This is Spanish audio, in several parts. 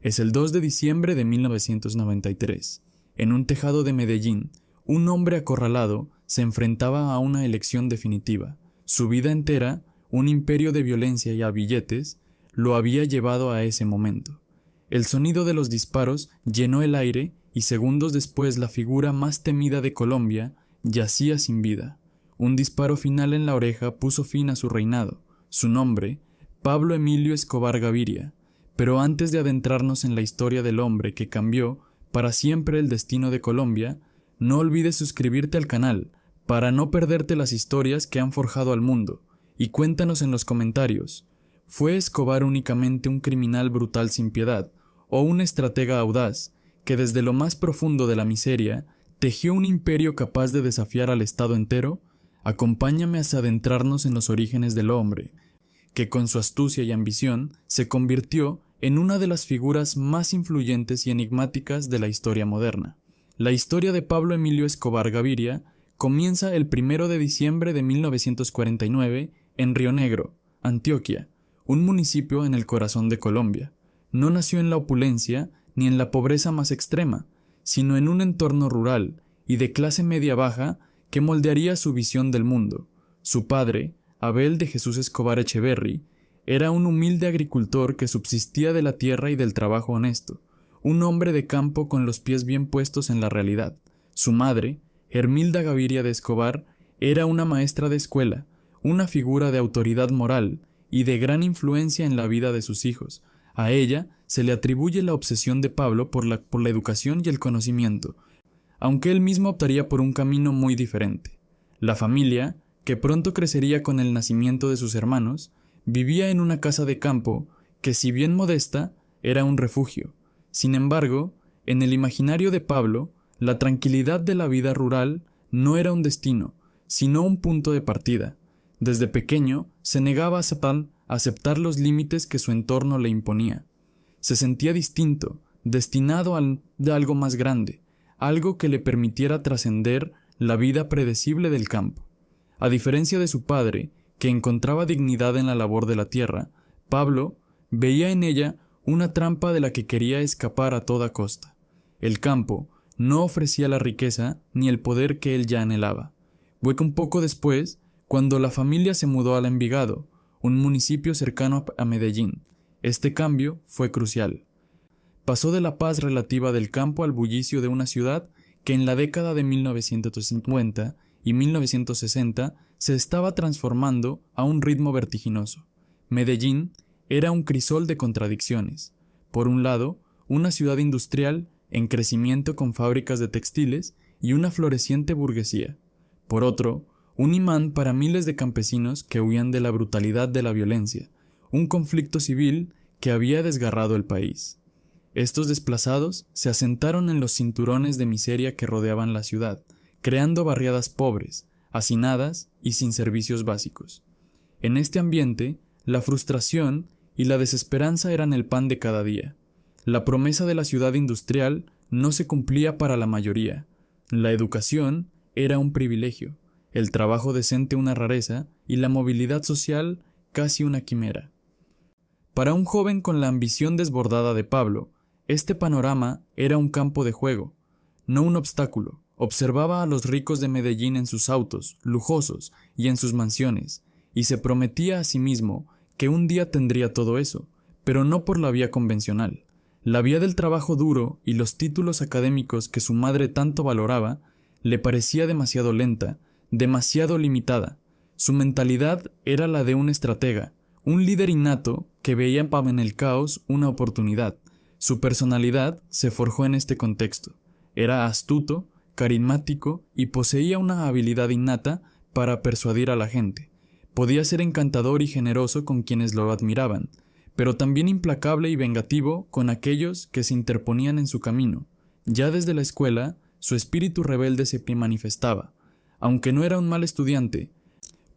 Es el 2 de diciembre de 1993. En un tejado de Medellín, un hombre acorralado se enfrentaba a una elección definitiva. Su vida entera, un imperio de violencia y a billetes, lo había llevado a ese momento. El sonido de los disparos llenó el aire y segundos después la figura más temida de Colombia yacía sin vida. Un disparo final en la oreja puso fin a su reinado. Su nombre, Pablo Emilio Escobar Gaviria. Pero antes de adentrarnos en la historia del hombre que cambió para siempre el destino de Colombia, no olvides suscribirte al canal para no perderte las historias que han forjado al mundo, y cuéntanos en los comentarios, ¿fue Escobar únicamente un criminal brutal sin piedad o un estratega audaz que desde lo más profundo de la miseria tejió un imperio capaz de desafiar al Estado entero? Acompáñame hasta adentrarnos en los orígenes del hombre, que con su astucia y ambición se convirtió en una de las figuras más influyentes y enigmáticas de la historia moderna. La historia de Pablo Emilio Escobar Gaviria comienza el 1 de diciembre de 1949 en Río Negro, Antioquia, un municipio en el corazón de Colombia. No nació en la opulencia ni en la pobreza más extrema, sino en un entorno rural y de clase media-baja que moldearía su visión del mundo. Su padre, Abel de Jesús Escobar Echeverry, era un humilde agricultor que subsistía de la tierra y del trabajo honesto, un hombre de campo con los pies bien puestos en la realidad. Su madre, Hermilda Gaviria de Escobar, era una maestra de escuela, una figura de autoridad moral y de gran influencia en la vida de sus hijos. A ella se le atribuye la obsesión de Pablo por la educación y el conocimiento, aunque él mismo optaría por un camino muy diferente. La familia, que pronto crecería con el nacimiento de sus hermanos, vivía en una casa de campo que, si bien modesta, era un refugio. Sin embargo, en el imaginario de Pablo, la tranquilidad de la vida rural no era un destino, sino un punto de partida. Desde pequeño se negaba a aceptar los límites que su entorno le imponía. Se sentía distinto, destinado a algo más grande, algo que le permitiera trascender la vida predecible del campo. A diferencia de su padre, que encontraba dignidad en la labor de la tierra, Pablo veía en ella una trampa de la que quería escapar a toda costa. El campo no ofrecía la riqueza ni el poder que él ya anhelaba. Fue un poco después, cuando la familia se mudó al Envigado, un municipio cercano a Medellín. Este cambio fue crucial. Pasó de la paz relativa del campo al bullicio de una ciudad que en la década de 1950 y 1960 se estaba transformando a un ritmo vertiginoso. Medellín era un crisol de contradicciones. Por un lado, una ciudad industrial en crecimiento con fábricas de textiles y una floreciente burguesía. Por otro, un imán para miles de campesinos que huían de la brutalidad de la violencia, un conflicto civil que había desgarrado el país. Estos desplazados se asentaron en los cinturones de miseria que rodeaban la ciudad, creando barriadas pobres, hacinadas y sin servicios básicos. En este ambiente, la frustración y la desesperanza eran el pan de cada día. La promesa de la ciudad industrial no se cumplía para la mayoría. La educación era un privilegio, el trabajo decente una rareza y la movilidad social casi una quimera. Para un joven con la ambición desbordada de Pablo, este panorama era un campo de juego, no un obstáculo. Observaba a los ricos de Medellín en sus autos, lujosos, y en sus mansiones, y se prometía a sí mismo que un día tendría todo eso, pero no por la vía convencional. La vía del trabajo duro y los títulos académicos que su madre tanto valoraba le parecía demasiado lenta, demasiado limitada. Su mentalidad era la de un estratega, un líder innato que veía en el caos una oportunidad. Su personalidad se forjó en este contexto. Era astuto, carismático y poseía una habilidad innata para persuadir a la gente. Podía ser encantador y generoso con quienes lo admiraban, pero también implacable y vengativo con aquellos que se interponían en su camino. Ya desde la escuela, su espíritu rebelde se manifestaba. Aunque no era un mal estudiante,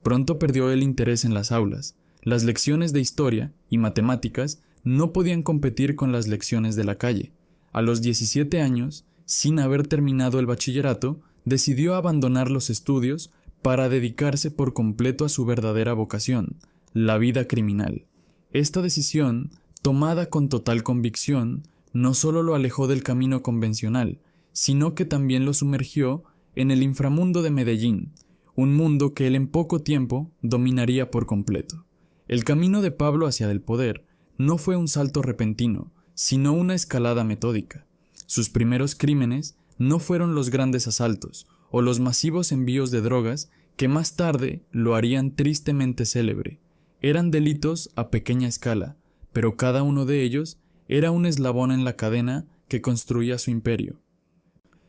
pronto perdió el interés en las aulas. Las lecciones de historia y matemáticas no podían competir con las lecciones de la calle. A los 17 años, sin haber terminado el bachillerato, decidió abandonar los estudios para dedicarse por completo a su verdadera vocación, la vida criminal. Esta decisión, tomada con total convicción, no solo lo alejó del camino convencional, sino que también lo sumergió en el inframundo de Medellín, un mundo que él en poco tiempo dominaría por completo. El camino de Pablo hacia el poder no fue un salto repentino, sino una escalada metódica. Sus primeros crímenes no fueron los grandes asaltos o los masivos envíos de drogas que más tarde lo harían tristemente célebre. Eran delitos a pequeña escala, pero cada uno de ellos era un eslabón en la cadena que construía su imperio.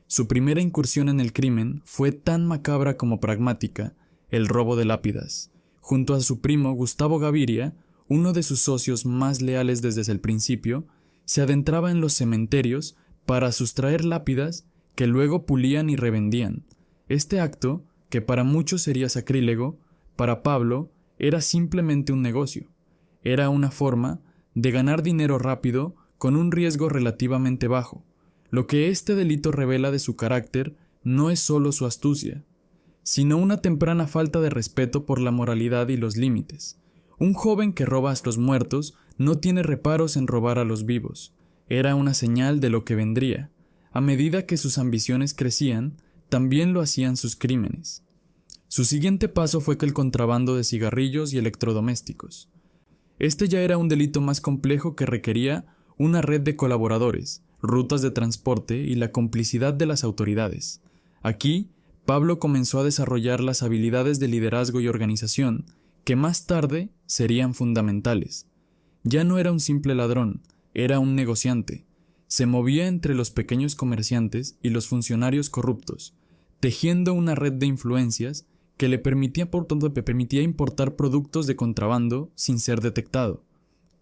Su primera incursión en el crimen fue tan macabra como pragmática, el robo de lápidas. Junto a su primo Gustavo Gaviria, uno de sus socios más leales desde el principio, se adentraba en los cementerios para sustraer lápidas que luego pulían y revendían. Este acto, que para muchos sería sacrílego, para Pablo era simplemente un negocio. Era una forma de ganar dinero rápido con un riesgo relativamente bajo. Lo que este delito revela de su carácter no es solo su astucia, sino una temprana falta de respeto por la moralidad y los límites. Un joven que roba a los muertos no tiene reparos en robar a los vivos. Era una señal de lo que vendría. A medida que sus ambiciones crecían, también lo hacían sus crímenes. Su siguiente paso fue que el contrabando de cigarrillos y electrodomésticos. Este ya era un delito más complejo que requería una red de colaboradores, rutas de transporte y la complicidad de las autoridades. Aquí, Pablo comenzó a desarrollar las habilidades de liderazgo y organización, que más tarde serían fundamentales. Ya no era un simple ladrón, era un negociante. Se movía entre los pequeños comerciantes y los funcionarios corruptos, tejiendo una red de influencias que le permitía importar productos de contrabando sin ser detectado.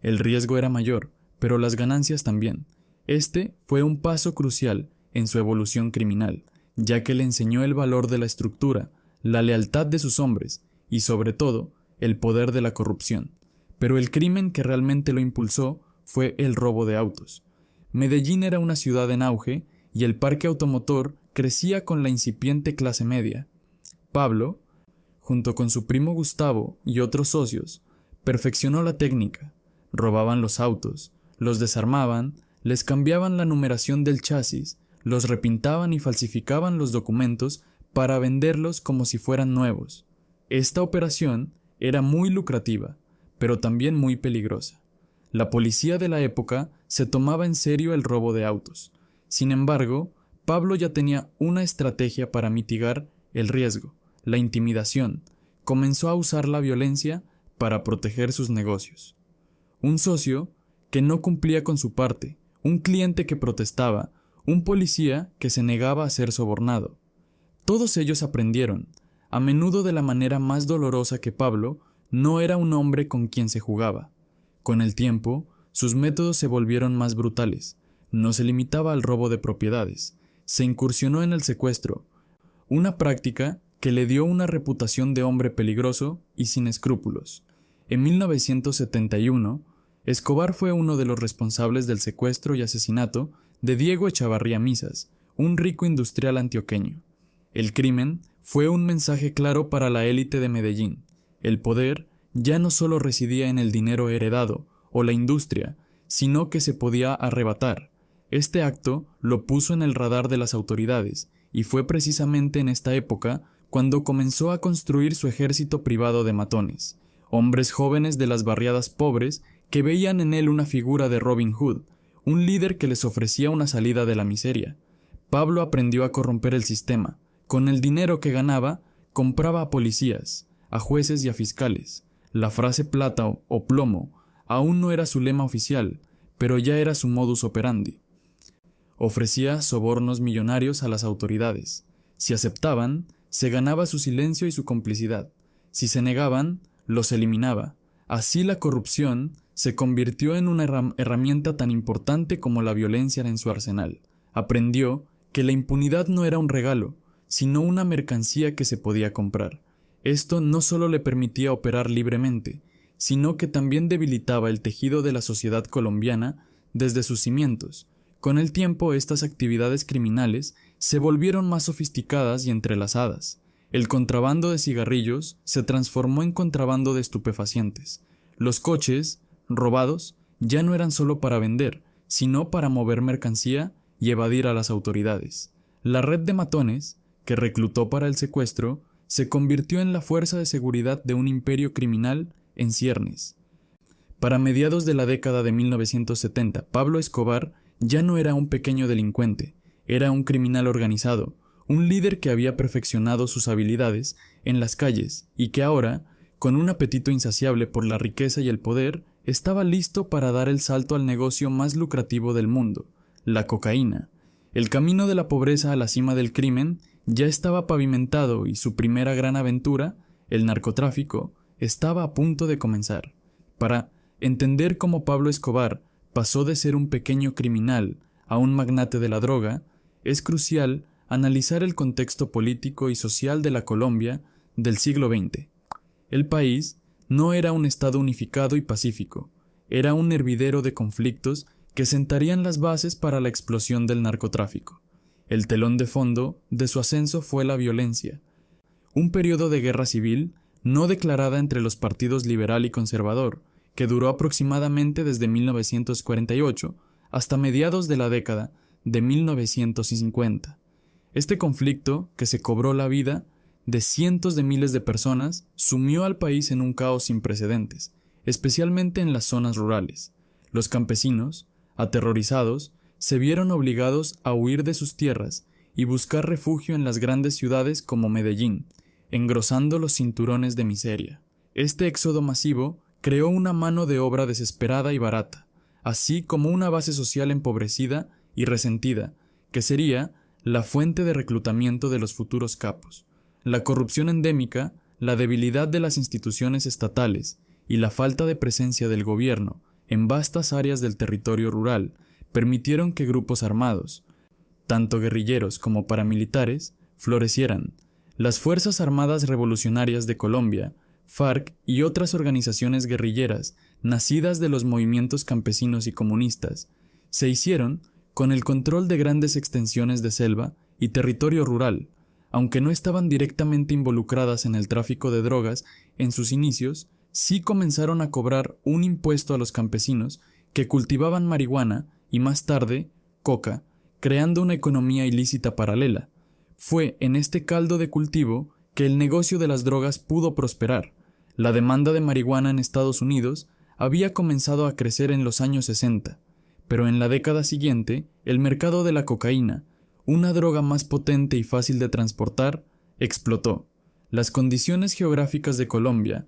El riesgo era mayor, pero las ganancias también. Este fue un paso crucial en su evolución criminal, ya que le enseñó el valor de la estructura, la lealtad de sus hombres y, sobre todo, el poder de la corrupción. Pero el crimen que realmente lo impulsó fue el robo de autos. Medellín era una ciudad en auge y el parque automotor crecía con la incipiente clase media. Pablo, junto con su primo Gustavo y otros socios, perfeccionó la técnica. Robaban los autos, los desarmaban, les cambiaban la numeración del chasis, los repintaban y falsificaban los documentos para venderlos como si fueran nuevos. Esta operación era muy lucrativa, pero también muy peligrosa. La policía de la época se tomaba en serio el robo de autos. Sin embargo, Pablo ya tenía una estrategia para mitigar el riesgo, la intimidación. Comenzó a usar la violencia para proteger sus negocios. Un socio que no cumplía con su parte, un cliente que protestaba, un policía que se negaba a ser sobornado. Todos ellos aprendieron, a menudo de la manera más dolorosa, que Pablo no era un hombre con quien se jugaba. Con el tiempo, sus métodos se volvieron más brutales. No se limitaba al robo de propiedades, se incursionó en el secuestro, una práctica que le dio una reputación de hombre peligroso y sin escrúpulos. En 1971, Escobar fue uno de los responsables del secuestro y asesinato de Diego Echavarría Misas, un rico industrial antioqueño. El crimen fue un mensaje claro para la élite de Medellín. El poder ya no solo residía en el dinero heredado o la industria, sino que se podía arrebatar. Este acto lo puso en el radar de las autoridades, y fue precisamente en esta época cuando comenzó a construir su ejército privado de matones, hombres jóvenes de las barriadas pobres que veían en él una figura de Robin Hood, un líder que les ofrecía una salida de la miseria. Pablo aprendió a corromper el sistema. Con el dinero que ganaba, compraba a policías, a jueces y a fiscales. La frase plata o plomo aún no era su lema oficial, pero ya era su modus operandi. Ofrecía sobornos millonarios a las autoridades. Si aceptaban, se ganaba su silencio y su complicidad. Si se negaban, los eliminaba. Así la corrupción se convirtió en una herramienta tan importante como la violencia en su arsenal. Aprendió que la impunidad no era un regalo, sino una mercancía que se podía comprar. Esto no solo le permitía operar libremente, sino que también debilitaba el tejido de la sociedad colombiana desde sus cimientos. Con el tiempo, estas actividades criminales se volvieron más sofisticadas y entrelazadas. El contrabando de cigarrillos se transformó en contrabando de estupefacientes. Los coches robados ya no eran solo para vender, sino para mover mercancía y evadir a las autoridades. La red de matones, que reclutó para el secuestro, se convirtió en la fuerza de seguridad de un imperio criminal en ciernes. Para mediados de la década de 1970, Pablo Escobar ya no era un pequeño delincuente, era un criminal organizado, un líder que había perfeccionado sus habilidades en las calles y que ahora, con un apetito insaciable por la riqueza y el poder, estaba listo para dar el salto al negocio más lucrativo del mundo, la cocaína. El camino de la pobreza a la cima del crimen ya estaba pavimentado y su primera gran aventura, el narcotráfico, estaba a punto de comenzar. Para entender cómo Pablo Escobar pasó de ser un pequeño criminal a un magnate de la droga, es crucial analizar el contexto político y social de la Colombia del siglo XX. El país no era un estado unificado y pacífico, era un hervidero de conflictos que sentarían las bases para la explosión del narcotráfico. El telón de fondo de su ascenso fue la violencia, un periodo de guerra civil no declarada entre los partidos liberal y conservador, que duró aproximadamente desde 1948 hasta mediados de la década de 1950. Este conflicto, que se cobró la vida de cientos de miles de personas, sumió al país en un caos sin precedentes, especialmente en las zonas rurales. Los campesinos, aterrorizados, se vieron obligados a huir de sus tierras y buscar refugio en las grandes ciudades como Medellín, engrosando los cinturones de miseria. Este éxodo masivo creó una mano de obra desesperada y barata, así como una base social empobrecida y resentida, que sería la fuente de reclutamiento de los futuros capos. La corrupción endémica, la debilidad de las instituciones estatales y la falta de presencia del gobierno en vastas áreas del territorio rural permitieron que grupos armados, tanto guerrilleros como paramilitares, florecieran. Las Fuerzas Armadas Revolucionarias de Colombia, FARC y otras organizaciones guerrilleras nacidas de los movimientos campesinos y comunistas, se hicieron con el control de grandes extensiones de selva y territorio rural. Aunque no estaban directamente involucradas en el tráfico de drogas en sus inicios, sí comenzaron a cobrar un impuesto a los campesinos que cultivaban marihuana y más tarde coca, creando una economía ilícita paralela. Fue en este caldo de cultivo que el negocio de las drogas pudo prosperar. La demanda de marihuana en Estados Unidos había comenzado a crecer en los años 60, pero en la década siguiente, el mercado de la cocaína, una droga más potente y fácil de transportar, explotó. Las condiciones geográficas de Colombia,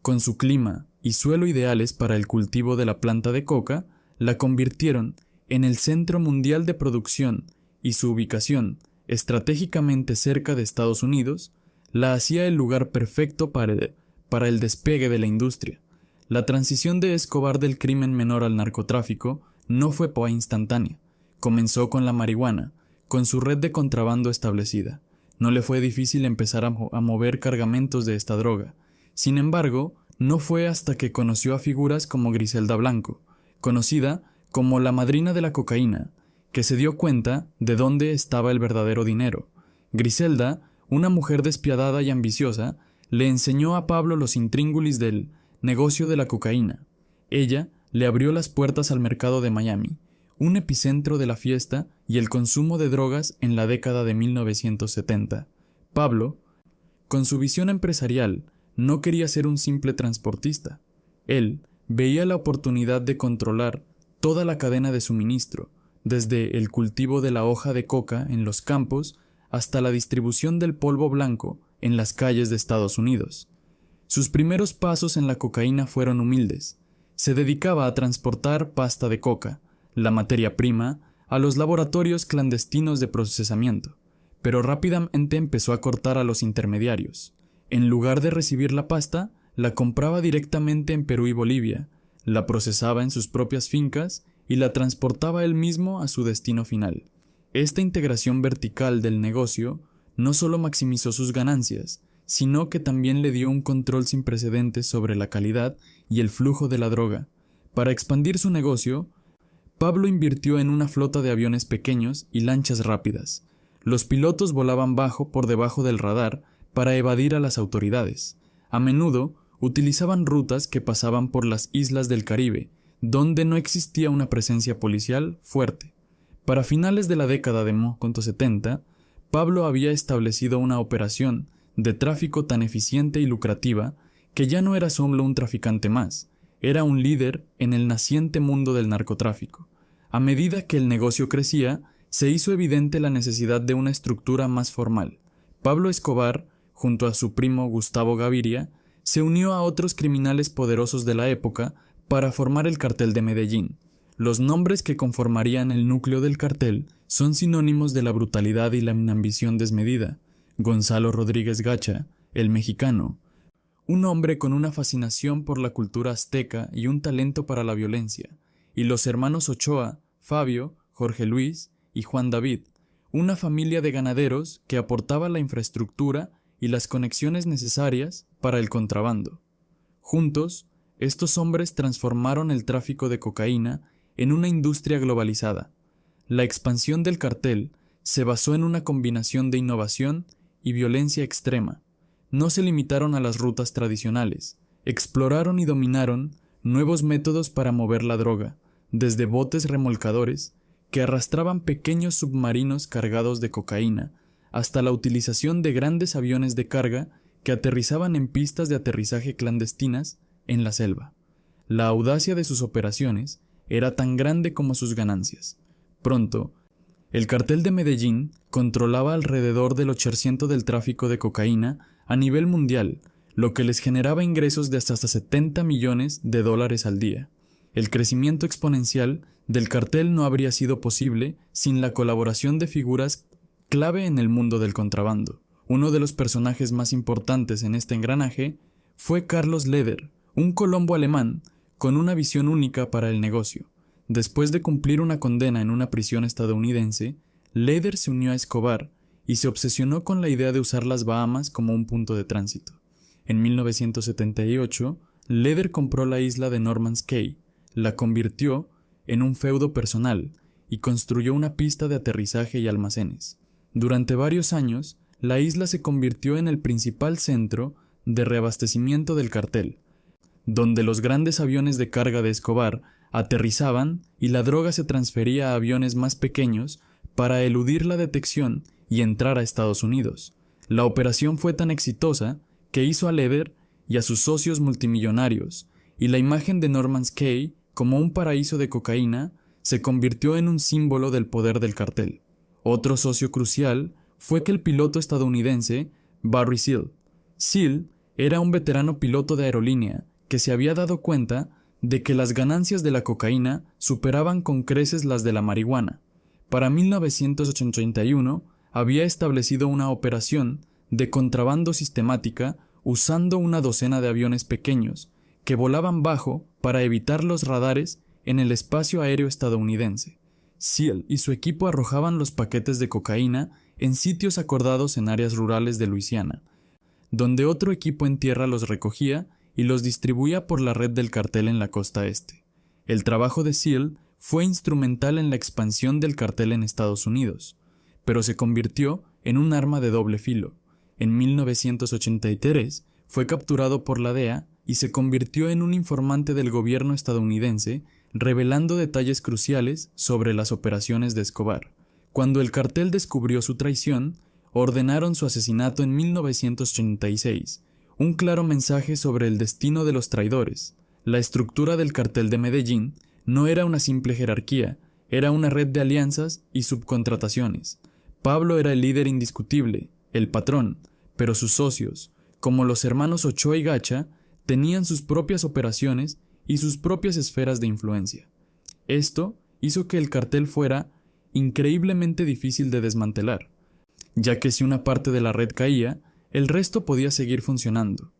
con su clima y suelo ideales para el cultivo de la planta de coca, la convirtieron en el centro mundial de producción y su ubicación, estratégicamente cerca de Estados Unidos, la hacía el lugar perfecto para el despegue de la industria. La transición de Escobar del crimen menor al narcotráfico no fue instantánea. Comenzó con la marihuana, con su red de contrabando establecida. No le fue difícil empezar a mover cargamentos de esta droga. Sin embargo, no fue hasta que conoció a figuras como Griselda Blanco, conocida como la madrina de la cocaína, que se dio cuenta de dónde estaba el verdadero dinero. Griselda, una mujer despiadada y ambiciosa, le enseñó a Pablo los intríngulis del negocio de la cocaína. Ella le abrió las puertas al mercado de Miami, un epicentro de la fiesta y el consumo de drogas en la década de 1970. Pablo, con su visión empresarial, no quería ser un simple transportista. Él veía la oportunidad de controlar toda la cadena de suministro, desde el cultivo de la hoja de coca en los campos hasta la distribución del polvo blanco en las calles de Estados Unidos. Sus primeros pasos en la cocaína fueron humildes. Se dedicaba a transportar pasta de coca, la materia prima, a los laboratorios clandestinos de procesamiento, pero rápidamente empezó a cortar a los intermediarios. En lugar de recibir la pasta, la compraba directamente en Perú y Bolivia, la procesaba en sus propias fincas y la transportaba él mismo a su destino final. Esta integración vertical del negocio no solo maximizó sus ganancias, sino que también le dio un control sin precedentes sobre la calidad y el flujo de la droga. Para expandir su negocio, Pablo invirtió en una flota de aviones pequeños y lanchas rápidas. Los pilotos volaban por debajo del radar para evadir a las autoridades. A menudo utilizaban rutas que pasaban por las islas del Caribe, donde no existía una presencia policial fuerte. Para finales de la década de 1970, Pablo había establecido una operación de tráfico tan eficiente y lucrativa que ya no era solo un traficante más, era un líder en el naciente mundo del narcotráfico. A medida que el negocio crecía, se hizo evidente la necesidad de una estructura más formal. Pablo Escobar, junto a su primo Gustavo Gaviria, se unió a otros criminales poderosos de la época para formar el Cartel de Medellín. Los nombres que conformarían el núcleo del cartel son sinónimos de la brutalidad y la ambición desmedida. Gonzalo Rodríguez Gacha, el mexicano, un hombre con una fascinación por la cultura azteca y un talento para la violencia, y los hermanos Ochoa, Fabio, Jorge Luis y Juan David, una familia de ganaderos que aportaba la infraestructura y las conexiones necesarias para el contrabando. Juntos, estos hombres transformaron el tráfico de cocaína en una industria globalizada. La expansión del cartel se basó en una combinación de innovación y violencia extrema. No se limitaron a las rutas tradicionales, exploraron y dominaron nuevos métodos para mover la droga, desde botes remolcadores que arrastraban pequeños submarinos cargados de cocaína, hasta la utilización de grandes aviones de carga que aterrizaban en pistas de aterrizaje clandestinas en la selva. La audacia de sus operaciones era tan grande como sus ganancias. Pronto, el cartel de Medellín controlaba alrededor del 8% del tráfico de cocaína a nivel mundial, lo que les generaba ingresos de hasta $70 millones al día. El crecimiento exponencial del cartel no habría sido posible sin la colaboración de figuras clave en el mundo del contrabando. Uno de los personajes más importantes en este engranaje fue Carlos Leder, un colombo alemán con una visión única para el negocio. Después de cumplir una condena en una prisión estadounidense, Leder se unió a Escobar y se obsesionó con la idea de usar las Bahamas como un punto de tránsito. En 1978, Leder compró la isla de Norman's Cay, la convirtió en un feudo personal y construyó una pista de aterrizaje y almacenes. Durante varios años, la isla se convirtió en el principal centro de reabastecimiento del cartel, donde los grandes aviones de carga de Escobar aterrizaban y la droga se transfería a aviones más pequeños para eludir la detección y entrar a Estados Unidos. La operación fue tan exitosa que hizo a Leder y a sus socios multimillonarios, y la imagen de Norman's Cay como un paraíso de cocaína se convirtió en un símbolo del poder del cartel. Otro socio crucial fue que el piloto estadounidense Barry Seal. Seal era un veterano piloto de aerolínea que se había dado cuenta de que las ganancias de la cocaína superaban con creces las de la marihuana. Para 1981 había establecido una operación de contrabando sistemática usando una docena de aviones pequeños que volaban bajo para evitar los radares en el espacio aéreo estadounidense. Seal y su equipo arrojaban los paquetes de cocaína en sitios acordados en áreas rurales de Luisiana, donde otro equipo en tierra los recogía y los distribuía por la red del cartel en la costa este. El trabajo de Seal fue instrumental en la expansión del cartel en Estados Unidos, pero se convirtió en un arma de doble filo. En 1983 fue capturado por la DEA y se convirtió en un informante del gobierno estadounidense, revelando detalles cruciales sobre las operaciones de Escobar. Cuando el cartel descubrió su traición, ordenaron su asesinato en 1986, un claro mensaje sobre el destino de los traidores. La estructura del cartel de Medellín no era una simple jerarquía, era una red de alianzas y subcontrataciones. Pablo era el líder indiscutible, el patrón, pero sus socios, como los hermanos Ochoa y Gacha, tenían sus propias operaciones y sus propias esferas de influencia. Esto hizo que el cartel fuera increíblemente difícil de desmantelar, ya que si una parte de la red caía, el resto podía seguir funcionando.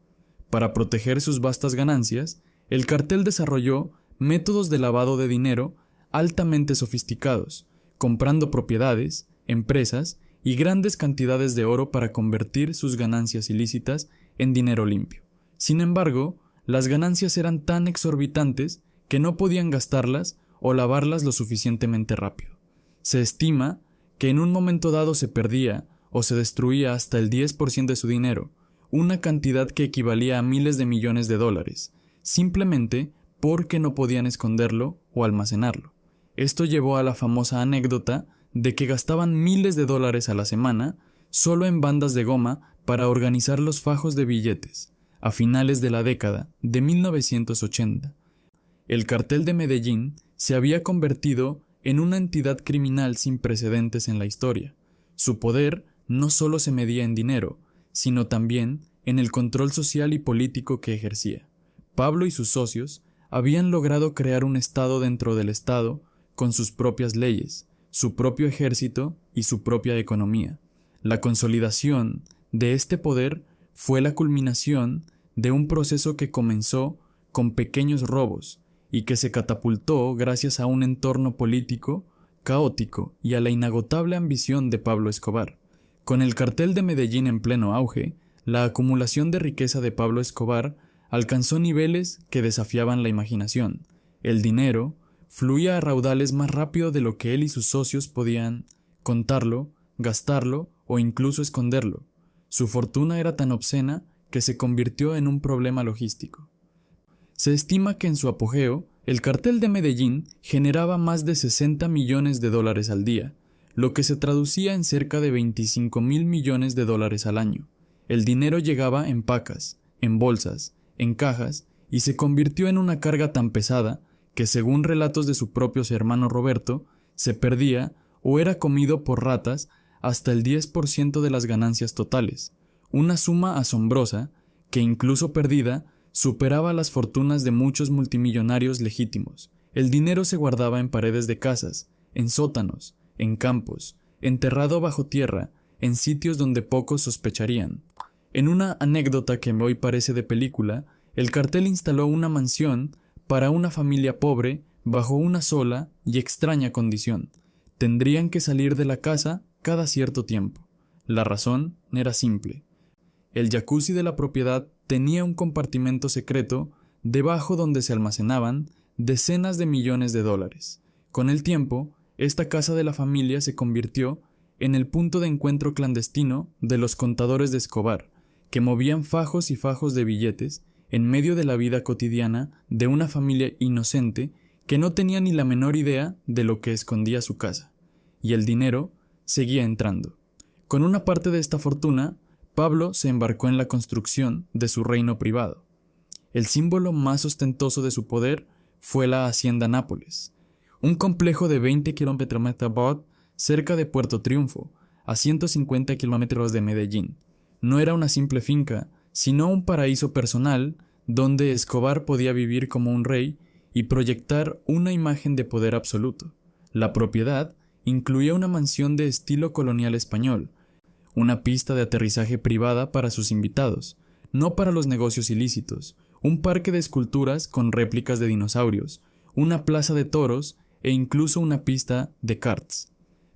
Para proteger sus vastas ganancias, el cartel desarrolló métodos de lavado de dinero altamente sofisticados, comprando propiedades, empresas y grandes cantidades de oro para convertir sus ganancias ilícitas en dinero limpio. Sin embargo, las ganancias eran tan exorbitantes que no podían gastarlas o lavarlas lo suficientemente rápido. Se estima que en un momento dado se perdía o se destruía hasta el 10% de su dinero, una cantidad que equivalía a miles de millones de dólares, simplemente porque no podían esconderlo o almacenarlo. Esto llevó a la famosa anécdota de que gastaban miles de dólares a la semana solo en bandas de goma para organizar los fajos de billetes, a finales de la década de 1980. El cartel de Medellín se había convertido en una entidad criminal sin precedentes en la historia. Su poder no solo se medía en dinero, sino también en el control social y político que ejercía. Pablo y sus socios habían logrado crear un Estado dentro del Estado con sus propias leyes, su propio ejército y su propia economía. La consolidación de este poder fue la culminación de un proceso que comenzó con pequeños robos y que se catapultó gracias a un entorno político caótico y a la inagotable ambición de Pablo Escobar. Con el cartel de Medellín en pleno auge, la acumulación de riqueza de Pablo Escobar alcanzó niveles que desafiaban la imaginación. El dinero fluía a raudales más rápido de lo que él y sus socios podían contarlo, gastarlo o incluso esconderlo. Su fortuna era tan obscena que se convirtió en un problema logístico. Se estima que en su apogeo, el cartel de Medellín generaba más de 60 millones de dólares al día, lo que se traducía en cerca de 25.000 millones de dólares al año. El dinero llegaba en pacas, en bolsas, en cajas, y se convirtió en una carga tan pesada que, según relatos de su propio hermano Roberto, se perdía o era comido por ratas hasta el 10% de las ganancias totales, una suma asombrosa que, incluso perdida, superaba las fortunas de muchos multimillonarios legítimos. El dinero se guardaba en paredes de casas, en sótanos, en campos, enterrado bajo tierra, en sitios donde pocos sospecharían. En una anécdota que hoy parece de película, el cartel instaló una mansión para una familia pobre bajo una sola y extraña condición. Tendrían que salir de la casa cada cierto tiempo. La razón era simple. El jacuzzi de la propiedad tenía un compartimento secreto debajo donde se almacenaban decenas de millones de dólares. Con el tiempo, esta casa de la familia se convirtió en el punto de encuentro clandestino de los contadores de Escobar, que movían fajos y fajos de billetes en medio de la vida cotidiana de una familia inocente que no tenía ni la menor idea de lo que escondía su casa. Y el dinero seguía entrando. Con una parte de esta fortuna, Pablo se embarcó en la construcción de su reino privado. El símbolo más ostentoso de su poder fue la Hacienda Nápoles, un complejo de 20 km² cerca de Puerto Triunfo, a 150 kilómetros de Medellín. No era una simple finca, sino un paraíso personal donde Escobar podía vivir como un rey y proyectar una imagen de poder absoluto. La propiedad incluía una mansión de estilo colonial español, una pista de aterrizaje privada para sus invitados, no para los negocios ilícitos, un parque de esculturas con réplicas de dinosaurios, una plaza de toros e incluso una pista de karts.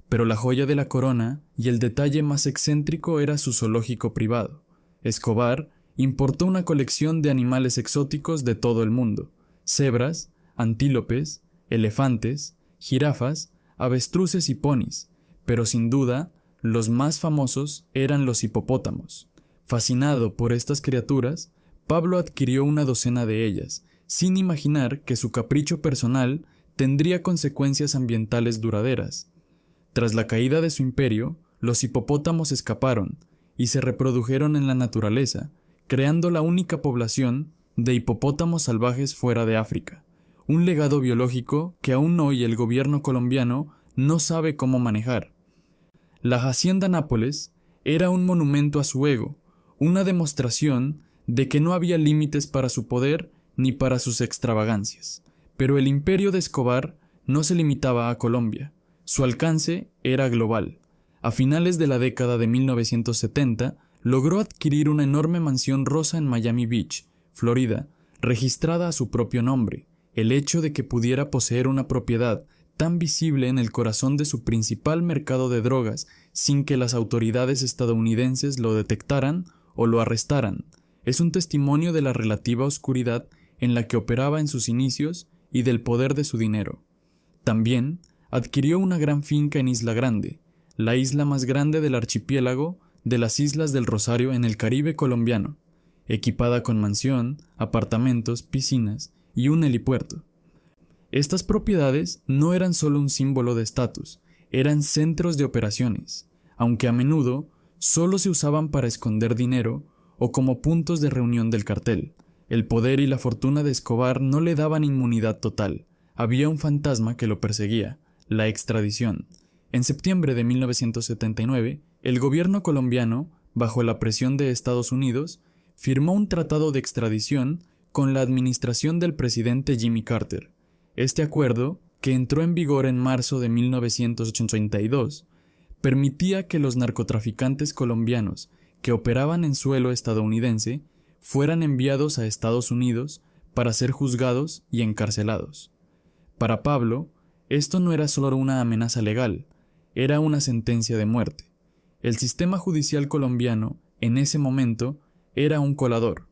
Pero la joya de la corona y el detalle más excéntrico era su zoológico privado. Escobar importó una colección de animales exóticos de todo el mundo: cebras, antílopes, elefantes, jirafas, avestruces y ponis, pero sin duda, los más famosos eran los hipopótamos. Fascinado por estas criaturas, Pablo adquirió una docena de ellas, sin imaginar que su capricho personal tendría consecuencias ambientales duraderas. Tras la caída de su imperio, los hipopótamos escaparon y se reprodujeron en la naturaleza, creando la única población de hipopótamos salvajes fuera de África, un legado biológico que aún hoy el gobierno colombiano no sabe cómo manejar. La Hacienda Nápoles era un monumento a su ego, una demostración de que no había límites para su poder ni para sus extravagancias. Pero el imperio de Escobar no se limitaba a Colombia, su alcance era global. A finales de la década de 1970, logró adquirir una enorme mansión rosa en Miami Beach, Florida, registrada a su propio nombre. El hecho de que pudiera poseer una propiedad tan visible en el corazón de su principal mercado de drogas sin que las autoridades estadounidenses lo detectaran o lo arrestaran, es un testimonio de la relativa oscuridad en la que operaba en sus inicios y del poder de su dinero. También adquirió una gran finca en Isla Grande, la isla más grande del archipiélago de las Islas del Rosario en el Caribe colombiano, equipada con mansión, apartamentos, piscinas y un helipuerto. Estas propiedades no eran solo un símbolo de estatus, eran centros de operaciones, aunque a menudo solo se usaban para esconder dinero o como puntos de reunión del cartel. El poder y la fortuna de Escobar no le daban inmunidad total. Había un fantasma que lo perseguía, la extradición. En septiembre de 1979, el gobierno colombiano, bajo la presión de Estados Unidos, firmó un tratado de extradición con la administración del presidente Jimmy Carter. Este acuerdo, que entró en vigor en marzo de 1982, permitía que los narcotraficantes colombianos que operaban en suelo estadounidense fueran enviados a Estados Unidos para ser juzgados y encarcelados. Para Pablo, esto no era solo una amenaza legal, era una sentencia de muerte. El sistema judicial colombiano, en ese momento, era un colador.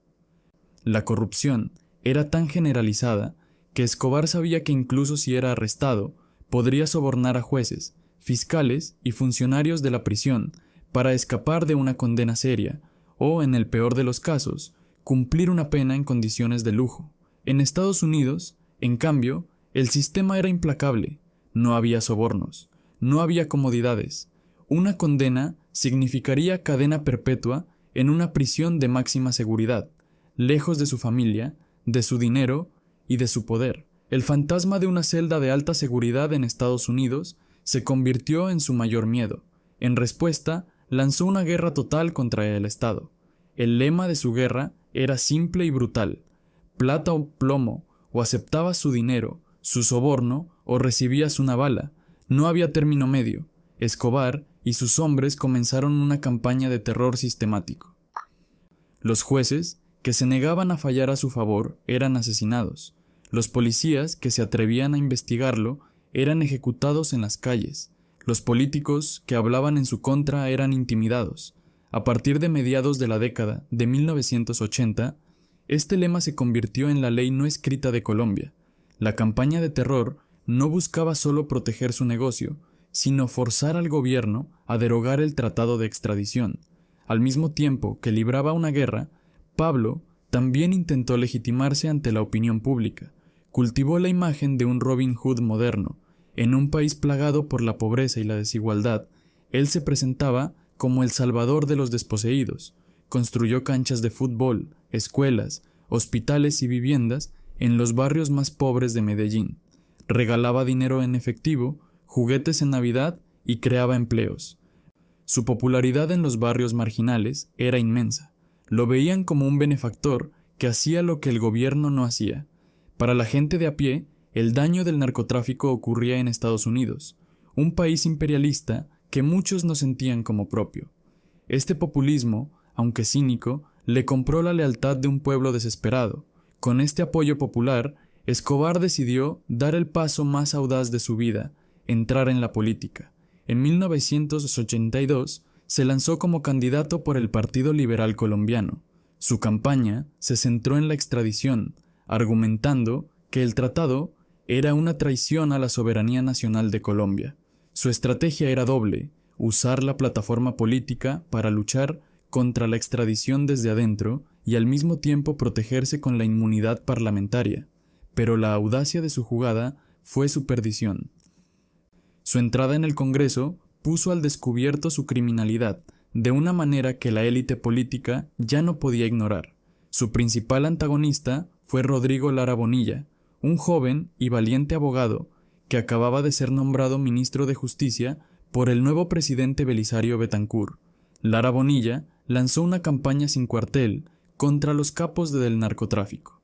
La corrupción era tan generalizada que Escobar sabía que incluso si era arrestado, podría sobornar a jueces, fiscales y funcionarios de la prisión para escapar de una condena seria o, en el peor de los casos, cumplir una pena en condiciones de lujo. En Estados Unidos, en cambio, el sistema era implacable. No había sobornos, no había comodidades. Una condena significaría cadena perpetua en una prisión de máxima seguridad, lejos de su familia, de su dinero y de su poder. El fantasma de una celda de alta seguridad en Estados Unidos se convirtió en su mayor miedo. En respuesta, lanzó una guerra total contra el Estado. El lema de su guerra era simple y brutal: plata o plomo, o aceptabas su dinero, su soborno, o recibías una bala. No había término medio. Escobar y sus hombres comenzaron una campaña de terror sistemático. Los jueces, que se negaban a fallar a su favor, eran asesinados. Los policías que se atrevían a investigarlo eran ejecutados en las calles. Los políticos que hablaban en su contra eran intimidados. A partir de mediados de la década de 1980, este lema se convirtió en la ley no escrita de Colombia. La campaña de terror no buscaba solo proteger su negocio, sino forzar al gobierno a derogar el tratado de extradición. Al mismo tiempo que libraba una guerra, Pablo también intentó legitimarse ante la opinión pública. Cultivó la imagen de un Robin Hood moderno. En un país plagado por la pobreza y la desigualdad, él se presentaba como el salvador de los desposeídos. Construyó canchas de fútbol, escuelas, hospitales y viviendas en los barrios más pobres de Medellín. Regalaba dinero en efectivo, juguetes en Navidad y creaba empleos. Su popularidad en los barrios marginales era inmensa. Lo veían como un benefactor que hacía lo que el gobierno no hacía. Para la gente de a pie, el daño del narcotráfico ocurría en Estados Unidos, un país imperialista que muchos no sentían como propio. Este populismo, aunque cínico, le compró la lealtad de un pueblo desesperado. Con este apoyo popular, Escobar decidió dar el paso más audaz de su vida, entrar en la política. En 1982 se lanzó como candidato por el Partido Liberal Colombiano. Su campaña se centró en la extradición, argumentando que el tratado era una traición a la soberanía nacional de Colombia. Su estrategia era doble: usar la plataforma política para luchar contra la extradición desde adentro y al mismo tiempo protegerse con la inmunidad parlamentaria. Pero la audacia de su jugada fue su perdición. Su entrada en el Congreso puso al descubierto su criminalidad de una manera que la élite política ya no podía ignorar. Su principal antagonista fue Rodrigo Lara Bonilla, un joven y valiente abogado que acababa de ser nombrado ministro de Justicia por el nuevo presidente Belisario Betancur. Lara Bonilla lanzó una campaña sin cuartel contra los capos del narcotráfico.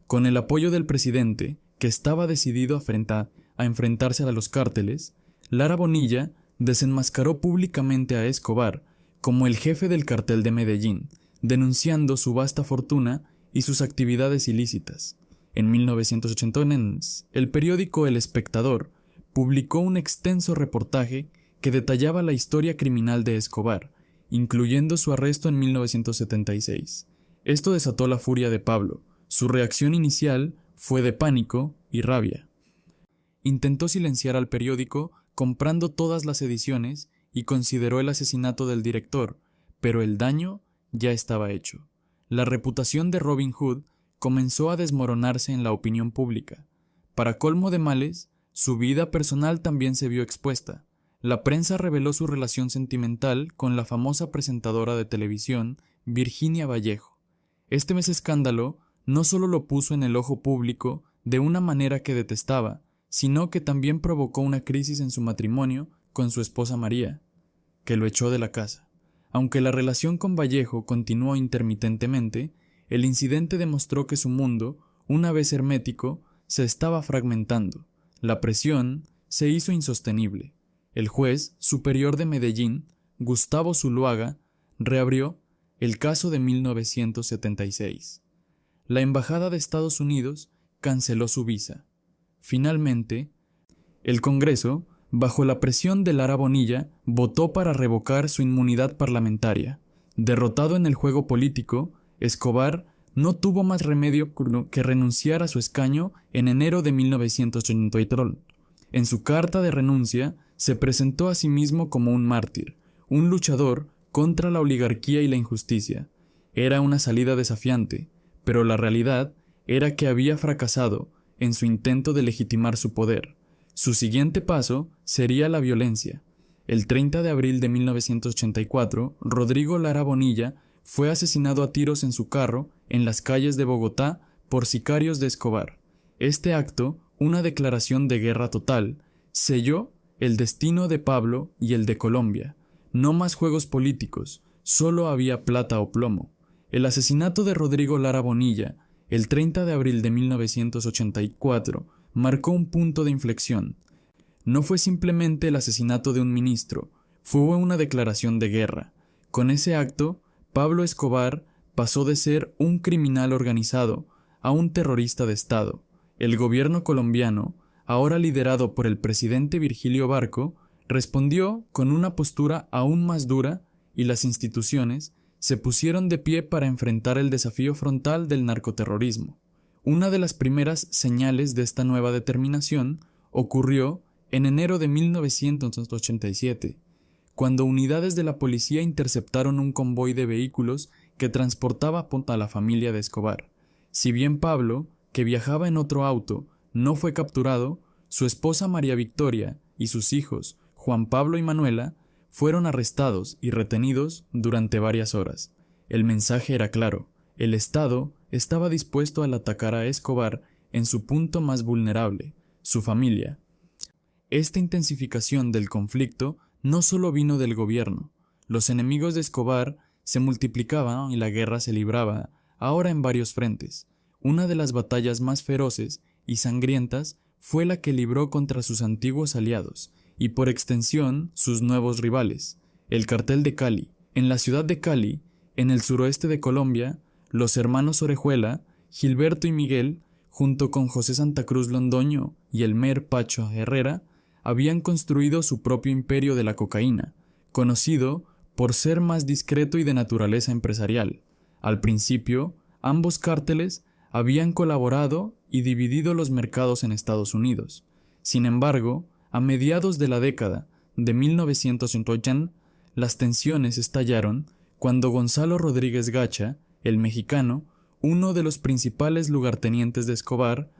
Con el apoyo del presidente, que estaba decidido a enfrentarse a los cárteles, Lara Bonilla desenmascaró públicamente a Escobar como el jefe del cartel de Medellín, denunciando su vasta fortuna y sus actividades ilícitas. En 1980, el periódico El Espectador publicó un extenso reportaje que detallaba la historia criminal de Escobar, incluyendo su arresto en 1976. Esto desató la furia de Pablo. Su reacción inicial fue de pánico y rabia. Intentó silenciar al periódico comprando todas las ediciones y consideró el asesinato del director, pero el daño ya estaba hecho. La reputación de Robin Hood comenzó a desmoronarse en la opinión pública. Para colmo de males, su vida personal también se vio expuesta. La prensa reveló su relación sentimental con la famosa presentadora de televisión Virginia Vallejo. Este escándalo no solo lo puso en el ojo público de una manera que detestaba, sino que también provocó una crisis en su matrimonio con su esposa María, que lo echó de la casa. Aunque la relación con Vallejo continuó intermitentemente, el incidente demostró que su mundo, una vez hermético, se estaba fragmentando. La presión se hizo insostenible. El juez superior de Medellín, Gustavo Zuluaga, reabrió el caso de 1976. La Embajada de Estados Unidos canceló su visa. Finalmente, el Congreso, bajo la presión de Lara Bonilla, votó para revocar su inmunidad parlamentaria. Derrotado en el juego político, Escobar no tuvo más remedio que renunciar a su escaño en enero de 1983. En su carta de renuncia, se presentó a sí mismo como un mártir, un luchador contra la oligarquía y la injusticia. Era una salida desafiante, pero la realidad era que había fracasado en su intento de legitimar su poder. Su siguiente paso sería la violencia. El 30 de abril de 1984, Rodrigo Lara Bonilla fue asesinado a tiros en su carro en las calles de Bogotá por sicarios de Escobar. Este acto, una declaración de guerra total, selló el destino de Pablo y el de Colombia. No más juegos políticos, solo había plata o plomo. El asesinato de Rodrigo Lara Bonilla, el 30 de abril de 1984, marcó un punto de inflexión. No fue simplemente el asesinato de un ministro, fue una declaración de guerra. Con ese acto, Pablo Escobar pasó de ser un criminal organizado a un terrorista de Estado. El gobierno colombiano, ahora liderado por el presidente Virgilio Barco, respondió con una postura aún más dura y las instituciones se pusieron de pie para enfrentar el desafío frontal del narcoterrorismo. Una de las primeras señales de esta nueva determinación ocurrió en enero de 1987, cuando unidades de la policía interceptaron un convoy de vehículos que transportaba a la familia de Escobar. Si bien Pablo, que viajaba en otro auto, no fue capturado, su esposa María Victoria y sus hijos, Juan Pablo y Manuela, fueron arrestados y retenidos durante varias horas. El mensaje era claro: el Estado estaba dispuesto a atacar a Escobar en su punto más vulnerable, su familia. Esta intensificación del conflicto no solo vino del gobierno. Los enemigos de Escobar se multiplicaban y la guerra se libraba ahora en varios frentes. Una de las batallas más feroces y sangrientas fue la que libró contra sus antiguos aliados y por extensión sus nuevos rivales, el Cartel de Cali. En la ciudad de Cali, en el suroeste de Colombia, los hermanos Orejuela, Gilberto y Miguel, junto con José Santa Cruz Londoño y Elmer Pacho Herrera, habían construido su propio imperio de la cocaína, conocido por ser más discreto y de naturaleza empresarial. Al principio, ambos cárteles habían colaborado y dividido los mercados en Estados Unidos. Sin embargo, a mediados de la década de 1980, las tensiones estallaron cuando Gonzalo Rodríguez Gacha, el mexicano, uno de los principales lugartenientes de Escobar,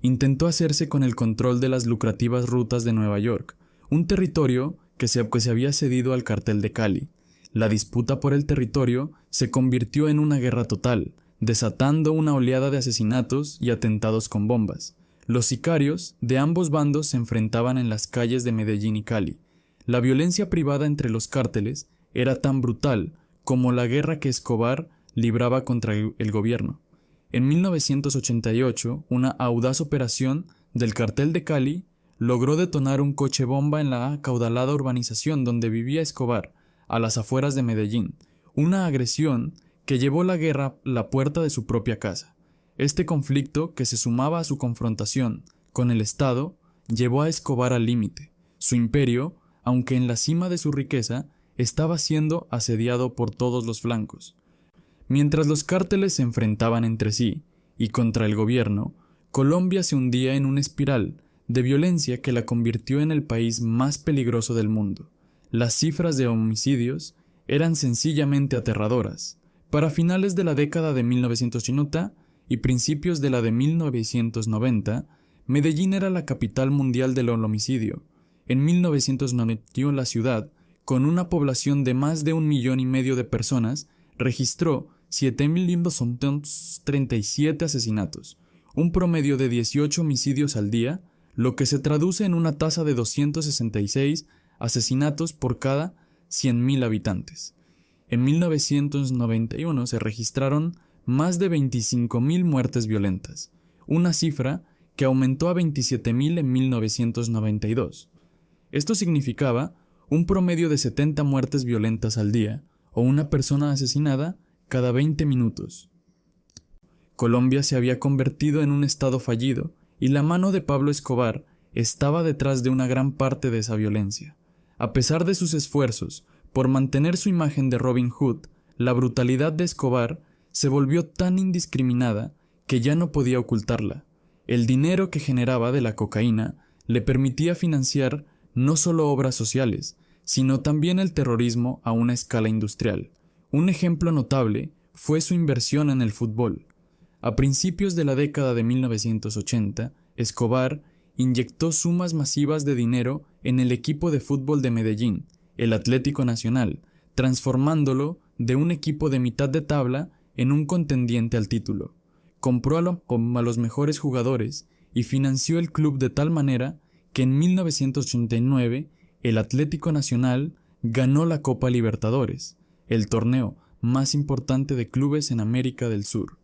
intentó hacerse con el control de las lucrativas rutas de Nueva York, un territorio que se había cedido al Cartel de Cali. La disputa por el territorio se convirtió en una guerra total, desatando una oleada de asesinatos y atentados con bombas. Los sicarios de ambos bandos se enfrentaban en las calles de Medellín y Cali. La violencia privada entre los cárteles era tan brutal como la guerra que Escobar libraba contra el gobierno. En 1988, una audaz operación del Cartel de Cali logró detonar un coche bomba en la acaudalada urbanización donde vivía Escobar, a las afueras de Medellín, una agresión que llevó la guerra a la puerta de su propia casa. Este conflicto, que se sumaba a su confrontación con el Estado, llevó a Escobar al límite. Su imperio, aunque en la cima de su riqueza, estaba siendo asediado por todos los flancos. Mientras los cárteles se enfrentaban entre sí y contra el gobierno, Colombia se hundía en una espiral de violencia que la convirtió en el país más peligroso del mundo. Las cifras de homicidios eran sencillamente aterradoras. Para finales de la década de 1980, y principios de la de 1990, Medellín era la capital mundial del homicidio. En 1991 la ciudad, con una población de más de 1,5 millones de personas, registró 7.237 asesinatos, un promedio de 18 homicidios al día, lo que se traduce en una tasa de 266 asesinatos por cada 100.000 habitantes. En 1991 se registraron más de 25.000 muertes violentas, una cifra que aumentó a 27.000 en 1992. Esto significaba un promedio de 70 muertes violentas al día, o una persona asesinada cada 20 minutos. Colombia se había convertido en un estado fallido, y la mano de Pablo Escobar estaba detrás de una gran parte de esa violencia. A pesar de sus esfuerzos por mantener su imagen de Robin Hood, la brutalidad de Escobar se volvió tan indiscriminada que ya no podía ocultarla. El dinero que generaba de la cocaína le permitía financiar no solo obras sociales, sino también el terrorismo a una escala industrial. Un ejemplo notable fue su inversión en el fútbol. A principios de la década de 1980, Escobar inyectó sumas masivas de dinero en el equipo de fútbol de Medellín, el Atlético Nacional, transformándolo de un equipo de mitad de tabla en un contendiente al título. Compró a los mejores jugadores y financió el club de tal manera que en 1989 el Atlético Nacional ganó la Copa Libertadores, el torneo más importante de clubes en América del Sur.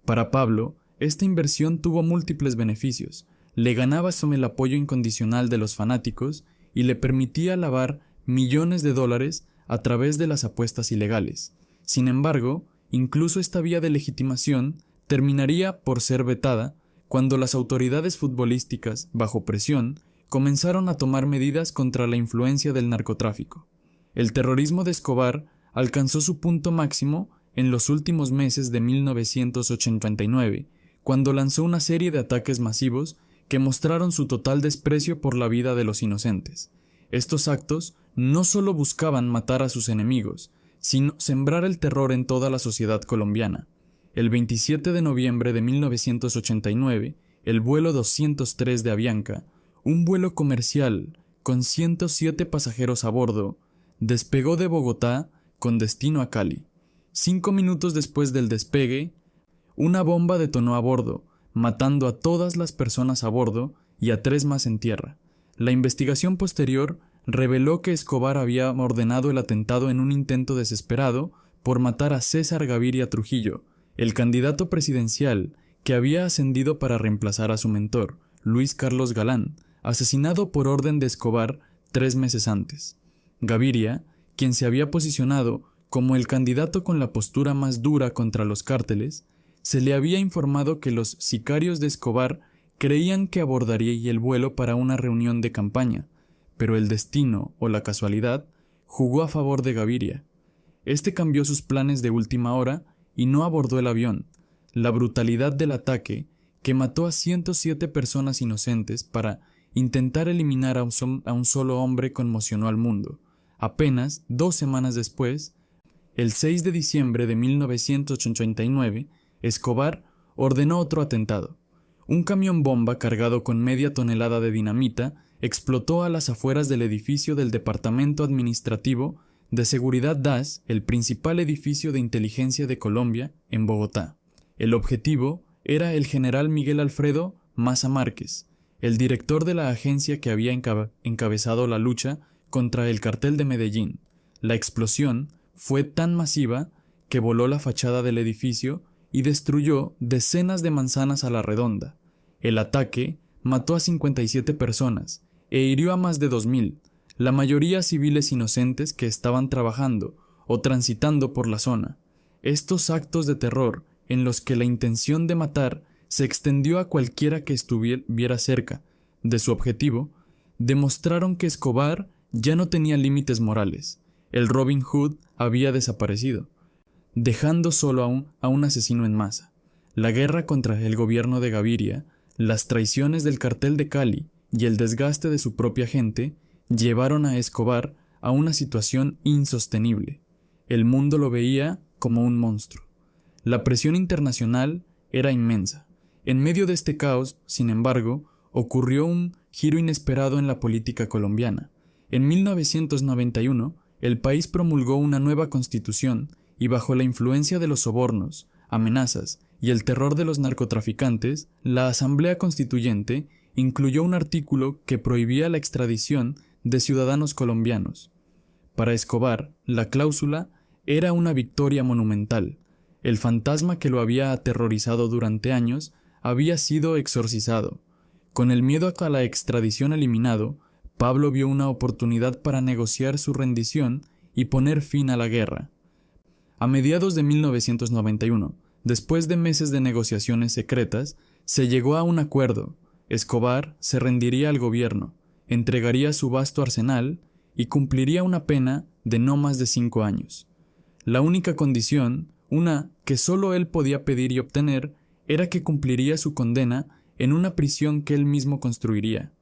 Para Pablo, esta inversión tuvo múltiples beneficios. Le ganaba el apoyo incondicional de los fanáticos y le permitía lavar millones de dólares a través de las apuestas ilegales. Sin embargo, incluso esta vía de legitimación terminaría por ser vetada cuando las autoridades futbolísticas, bajo presión, comenzaron a tomar medidas contra la influencia del narcotráfico. El terrorismo de Escobar alcanzó su punto máximo en los últimos meses de 1989, cuando lanzó una serie de ataques masivos que mostraron su total desprecio por la vida de los inocentes. Estos actos no solo buscaban matar a sus enemigos, sino sembrar el terror en toda la sociedad colombiana. El 27 de noviembre de 1989, el vuelo 203 de Avianca, un vuelo comercial con 107 pasajeros a bordo, despegó de Bogotá con destino a Cali. 5 minutos después del despegue, una bomba detonó a bordo, matando a todas las personas a bordo y a 3 más en tierra. La investigación posterior reveló que Escobar había ordenado el atentado en un intento desesperado por matar a César Gaviria Trujillo, el candidato presidencial que había ascendido para reemplazar a su mentor, Luis Carlos Galán, asesinado por orden de Escobar 3 meses antes. Gaviria, quien se había posicionado como el candidato con la postura más dura contra los cárteles, se le había informado que los sicarios de Escobar creían que abordaría el vuelo para una reunión de campaña, pero el destino o la casualidad jugó a favor de Gaviria. Este cambió sus planes de última hora y no abordó el avión. La brutalidad del ataque, que mató a 107 personas inocentes para intentar eliminar a un solo hombre, conmocionó al mundo. Apenas 2 semanas después, el 6 de diciembre de 1989, Escobar ordenó otro atentado. Un camión bomba cargado con media tonelada de dinamita explotó a las afueras del edificio del Departamento Administrativo de Seguridad DAS, el principal edificio de inteligencia de Colombia, en Bogotá. El objetivo era el general Miguel Alfredo Maza Márquez, el director de la agencia que había encabezado la lucha contra el cartel de Medellín. La explosión fue tan masiva que voló la fachada del edificio y destruyó decenas de manzanas a la redonda. El ataque mató a 57 personas e hirió a más de 2.000, la mayoría civiles inocentes que estaban trabajando o transitando por la zona. Estos actos de terror, en los que la intención de matar se extendió a cualquiera que estuviera cerca de su objetivo, demostraron que Escobar ya no tenía límites morales. El Robin Hood había desaparecido, dejando solo a un asesino en masa. La guerra contra el gobierno de Gaviria, las traiciones del cartel de Cali y el desgaste de su propia gente llevaron a Escobar a una situación insostenible. El mundo lo veía como un monstruo. La presión internacional era inmensa. En medio de este caos, sin embargo, ocurrió un giro inesperado en la política colombiana. En 1991, el país promulgó una nueva constitución y bajo la influencia de los sobornos, amenazas y el terror de los narcotraficantes, la Asamblea Constituyente incluyó un artículo que prohibía la extradición de ciudadanos colombianos. Para Escobar, la cláusula era una victoria monumental. El fantasma que lo había aterrorizado durante años había sido exorcizado. Con el miedo a la extradición eliminado, Pablo vio una oportunidad para negociar su rendición y poner fin a la guerra. A mediados de 1991, después de meses de negociaciones secretas, se llegó a un acuerdo. Escobar se rendiría al gobierno, entregaría su vasto arsenal y cumpliría una pena de no más de 5 años. La única condición, una que solo él podía pedir y obtener, era que cumpliría su condena en una prisión que él mismo construiría.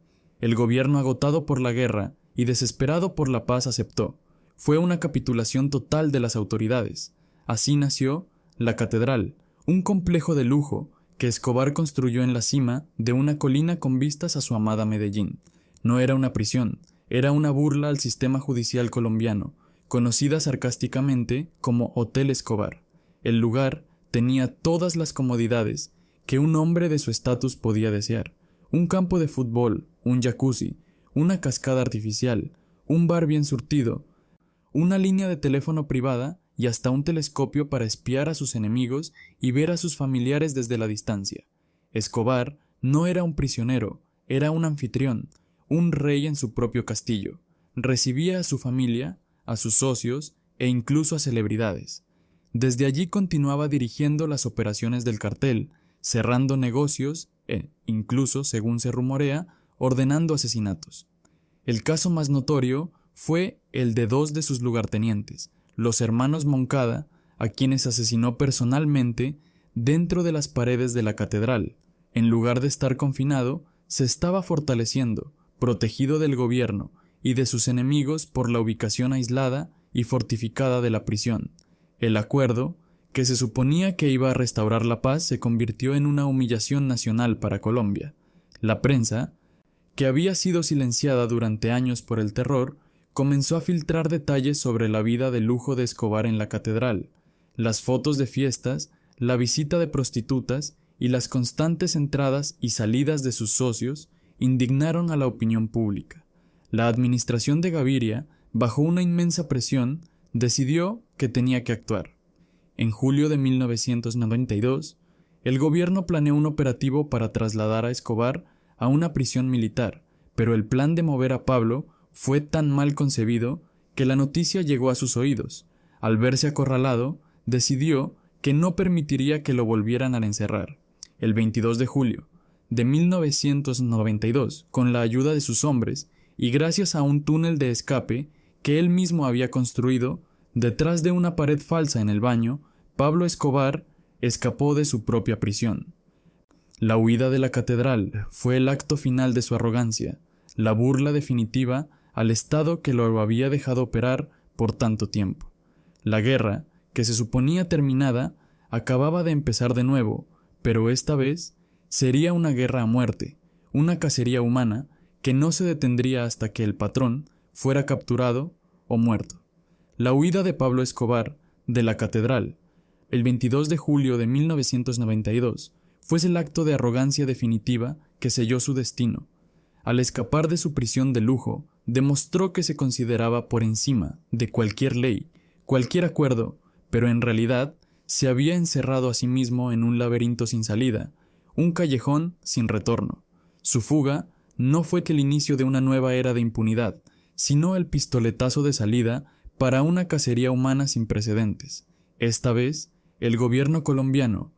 El gobierno, agotado por la guerra y desesperado por la paz, aceptó. Fue una capitulación total de las autoridades. Así nació la Catedral, un complejo de lujo que Escobar construyó en la cima de una colina con vistas a su amada Medellín. No era una prisión, era una burla al sistema judicial colombiano, conocida sarcásticamente como Hotel Escobar. El lugar tenía todas las comodidades que un hombre de su estatus podía desear: un campo de fútbol, un jacuzzi, una cascada artificial, un bar bien surtido, una línea de teléfono privada y hasta un telescopio para espiar a sus enemigos y ver a sus familiares desde la distancia. Escobar no era un prisionero, era un anfitrión, un rey en su propio castillo. Recibía a su familia, a sus socios e incluso a celebridades. Desde allí continuaba dirigiendo las operaciones del cartel, cerrando negocios e, incluso, según se rumorea, ordenando asesinatos. El caso más notorio fue el de 2 de sus lugartenientes, los hermanos Moncada, a quienes asesinó personalmente dentro de las paredes de la catedral. En lugar de estar confinado, se estaba fortaleciendo, protegido del gobierno y de sus enemigos por la ubicación aislada y fortificada de la prisión. El acuerdo, que se suponía que iba a restaurar la paz, se convirtió en una humillación nacional para Colombia. La prensa, que había sido silenciada durante años por el terror, comenzó a filtrar detalles sobre la vida de lujo de Escobar en la catedral. Las fotos de fiestas, la visita de prostitutas y las constantes entradas y salidas de sus socios indignaron a la opinión pública. La administración de Gaviria, bajo una inmensa presión, decidió que tenía que actuar. En julio de 1992, el gobierno planeó un operativo para trasladar a Escobar a una prisión militar, pero el plan de mover a Pablo fue tan mal concebido que la noticia llegó a sus oídos. Al verse acorralado, decidió que no permitiría que lo volvieran a encerrar. El 22 de julio de 1992, con la ayuda de sus hombres y gracias a un túnel de escape que él mismo había construido, detrás de una pared falsa en el baño, Pablo Escobar escapó de su propia prisión. La huida de la catedral fue el acto final de su arrogancia, la burla definitiva al Estado que lo había dejado operar por tanto tiempo. La guerra, que se suponía terminada, acababa de empezar de nuevo, pero esta vez sería una guerra a muerte, una cacería humana que no se detendría hasta que el patrón fuera capturado o muerto. La huida de Pablo Escobar de la catedral, el 22 de julio de 1992, fue el acto de arrogancia definitiva que selló su destino. Al escapar de su prisión de lujo, demostró que se consideraba por encima de cualquier ley, cualquier acuerdo, pero en realidad se había encerrado a sí mismo en un laberinto sin salida, un callejón sin retorno. Su fuga no fue que el inicio de una nueva era de impunidad, sino el pistoletazo de salida para una cacería humana sin precedentes. Esta vez, el gobierno colombiano,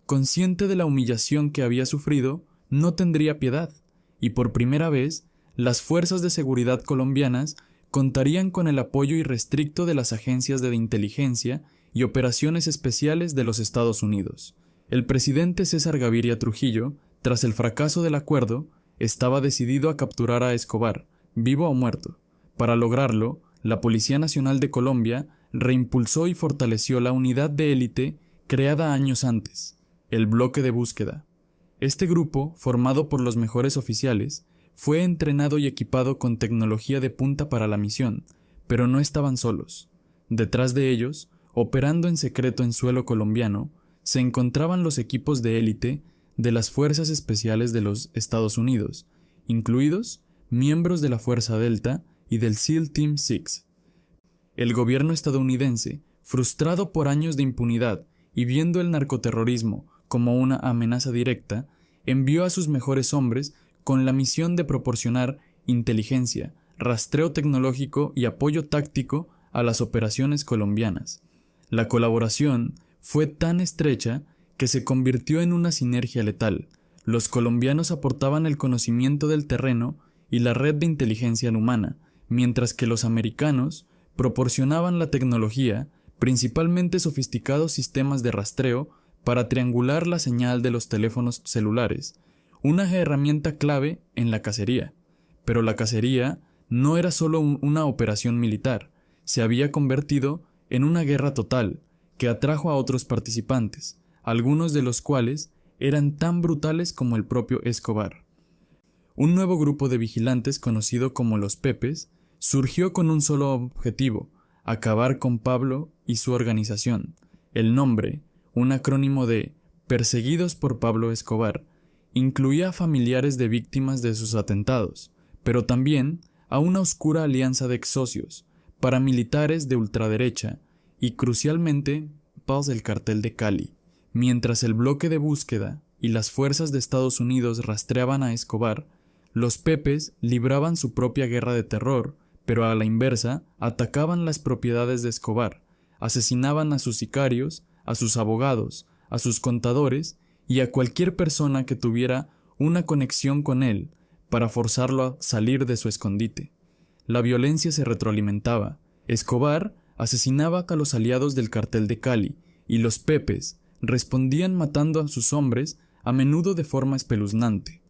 consciente de la humillación que había sufrido, no tendría piedad, y por primera vez, las fuerzas de seguridad colombianas contarían con el apoyo irrestricto de las agencias de inteligencia y operaciones especiales de los Estados Unidos. El presidente César Gaviria Trujillo, tras el fracaso del acuerdo, estaba decidido a capturar a Escobar, vivo o muerto. Para lograrlo, la Policía Nacional de Colombia reimpulsó y fortaleció la unidad de élite creada años antes. el bloque de búsqueda. Este grupo, formado por los mejores oficiales, fue entrenado y equipado con tecnología de punta para la misión, pero no estaban solos. Detrás de ellos, operando en secreto en suelo colombiano, se encontraban los equipos de élite de las Fuerzas Especiales de los Estados Unidos, incluidos miembros de la Fuerza Delta y del SEAL Team 6. El gobierno estadounidense, frustrado por años de impunidad y viendo el narcoterrorismo como una amenaza directa, envió a sus mejores hombres con la misión de proporcionar inteligencia, rastreo tecnológico y apoyo táctico a las operaciones colombianas. La colaboración fue tan estrecha que se convirtió en una sinergia letal. Los colombianos aportaban el conocimiento del terreno y la red de inteligencia humana, mientras que los americanos proporcionaban la tecnología, principalmente sofisticados sistemas de rastreo para triangular la señal de los teléfonos celulares, una herramienta clave en la cacería. Pero la cacería no era solo una operación militar, se había convertido en una guerra total que atrajo a otros participantes, algunos de los cuales eran tan brutales como el propio Escobar. Un nuevo grupo de vigilantes conocido como los Pepes surgió con un solo objetivo: acabar con Pablo y su organización. El nombre, un acrónimo de Perseguidos por Pablo Escobar, incluía a familiares de víctimas de sus atentados, pero también a una oscura alianza de exsocios, paramilitares de ultraderecha y, crucialmente, paz del cartel de Cali. Mientras el bloque de búsqueda y las fuerzas de Estados Unidos rastreaban a Escobar, los Pepes libraban su propia guerra de terror, pero a la inversa atacaban las propiedades de Escobar, asesinaban a sus sicarios, a sus abogados, a sus contadores y a cualquier persona que tuviera una conexión con él para forzarlo a salir de su escondite. La violencia se retroalimentaba. Escobar asesinaba a los aliados del cartel de Cali y los Pepes respondían matando a sus hombres, a menudo de forma espeluznante,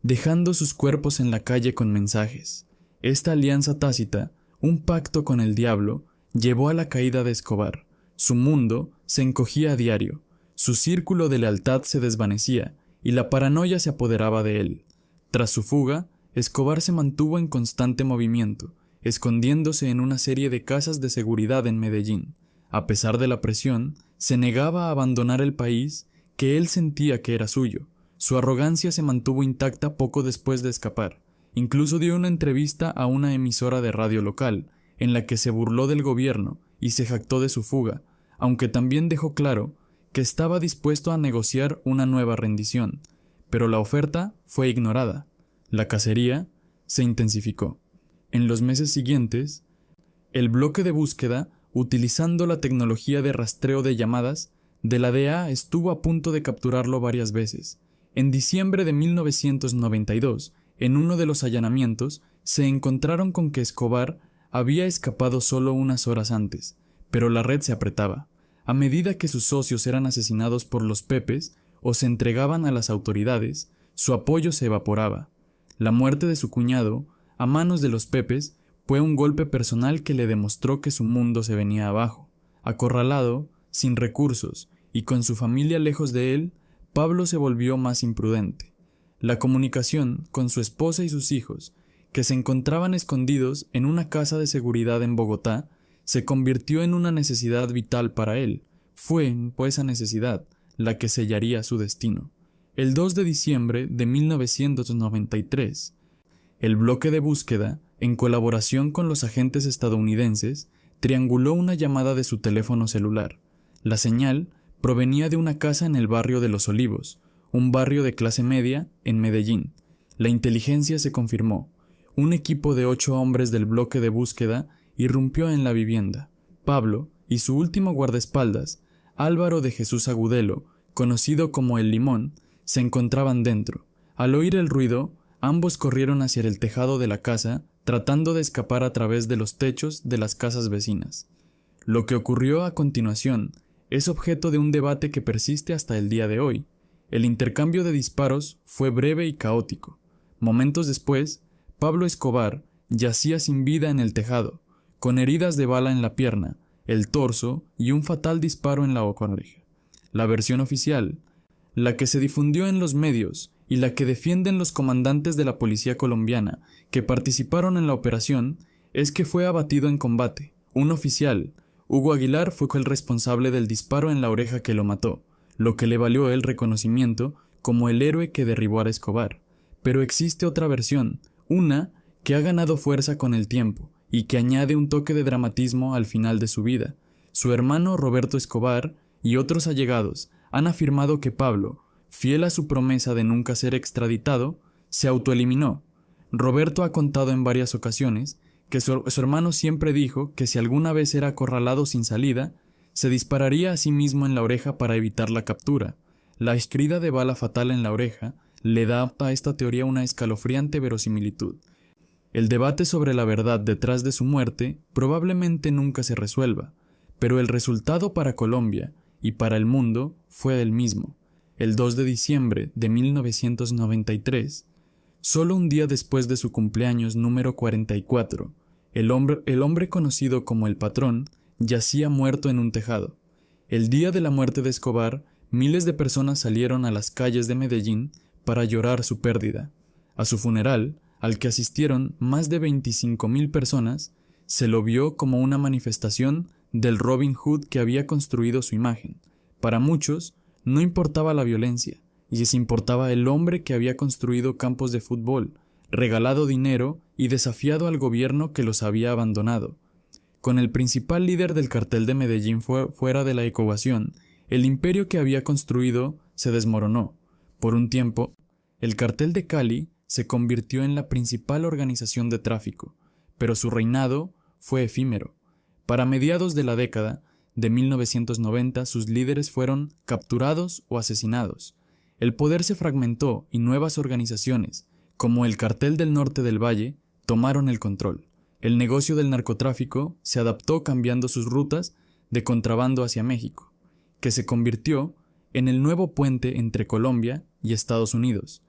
dejando sus cuerpos en la calle con mensajes. Esta alianza tácita, un pacto con el diablo, llevó a la caída de Escobar. Su mundo se encogía a diario, su círculo de lealtad se desvanecía y la paranoia se apoderaba de él. Tras su fuga, Escobar se mantuvo en constante movimiento, escondiéndose en una serie de casas de seguridad en Medellín. A pesar de la presión, se negaba a abandonar el país que él sentía que era suyo. Su arrogancia se mantuvo intacta poco después de escapar. Incluso dio una entrevista a una emisora de radio local, en la que se burló del gobierno y se jactó de su fuga, aunque también dejó claro que estaba dispuesto a negociar una nueva rendición, pero la oferta fue ignorada. La cacería se intensificó. En los meses siguientes, el bloque de búsqueda, utilizando la tecnología de rastreo de llamadas de la DEA, estuvo a punto de capturarlo varias veces. En diciembre de 1992, en uno de los allanamientos, se encontraron con que Escobar había escapado solo unas horas antes, pero la red se apretaba. A medida que sus socios eran asesinados por los Pepes o se entregaban a las autoridades, su apoyo se evaporaba. La muerte de su cuñado, a manos de los Pepes, fue un golpe personal que le demostró que su mundo se venía abajo. Acorralado, sin recursos y con su familia lejos de él, Pablo se volvió más imprudente. La comunicación con su esposa y sus hijos, que se encontraban escondidos en una casa de seguridad en Bogotá, se convirtió en una necesidad vital para él. Fue, pues, esa necesidad la que sellaría su destino. El 2 de diciembre de 1993, el bloque de búsqueda, en colaboración con los agentes estadounidenses, trianguló una llamada de su teléfono celular. La señal provenía de una casa en el barrio de Los Olivos, un barrio de clase media en Medellín. La inteligencia se confirmó. Un equipo de 8 hombres del bloque de búsqueda irrumpió en la vivienda. Pablo y su último guardaespaldas, Álvaro de Jesús Agudelo, conocido como El Limón, se encontraban dentro. Al oír el ruido, ambos corrieron hacia el tejado de la casa, tratando de escapar a través de los techos de las casas vecinas. Lo que ocurrió a continuación es objeto de un debate que persiste hasta el día de hoy. El intercambio de disparos fue breve y caótico. Momentos después, Pablo Escobar yacía sin vida en el tejado, con heridas de bala en la pierna, el torso y un fatal disparo en la oreja. La versión oficial la que se difundió en los medios y la que defienden los comandantes de la policía colombiana que participaron en la operación, es que fue abatido en combate. Un oficial, Hugo Aguilar, fue el responsable del disparo en la oreja que lo mató, lo que le valió el reconocimiento como el héroe que derribó a Escobar. Pero existe otra versión, una que ha ganado fuerza con el tiempo y que añade un toque de dramatismo al final de su vida. Su hermano Roberto Escobar y otros allegados han afirmado que Pablo, fiel a su promesa de nunca ser extraditado, se autoeliminó. Roberto ha contado en varias ocasiones que su hermano siempre dijo que si alguna vez era acorralado sin salida, se dispararía a sí mismo en la oreja para evitar la captura. La escrida de bala fatal en la oreja le da a esta teoría una escalofriante verosimilitud. El debate sobre la verdad detrás de su muerte probablemente nunca se resuelva, pero el resultado para Colombia y para el mundo fue el mismo. El 2 de diciembre de 1993, solo un día después de su cumpleaños número 44, el hombre conocido como el Patrón yacía muerto en un tejado. El día de la muerte de Escobar, miles de personas salieron a las calles de Medellín para llorar su pérdida. A su funeral, al que asistieron más de 25,000 personas, se lo vio como una manifestación del Robin Hood que había construido su imagen. Para muchos, no importaba la violencia, y les importaba el hombre que había construido campos de fútbol, regalado dinero y desafiado al gobierno que los había abandonado. Con el principal líder del cartel de Medellín fuera de la ecuación, el imperio que había construido se desmoronó. Por un tiempo, el cartel de Cali se convirtió en la principal organización de tráfico, pero su reinado fue efímero. Para mediados de la década de 1990, sus líderes fueron capturados o asesinados. El poder se fragmentó y nuevas organizaciones, como el Cartel del Norte del Valle, tomaron el control. El negocio del narcotráfico se adaptó cambiando sus rutas de contrabando hacia México, que se convirtió en el nuevo puente entre Colombia y Estados Unidos,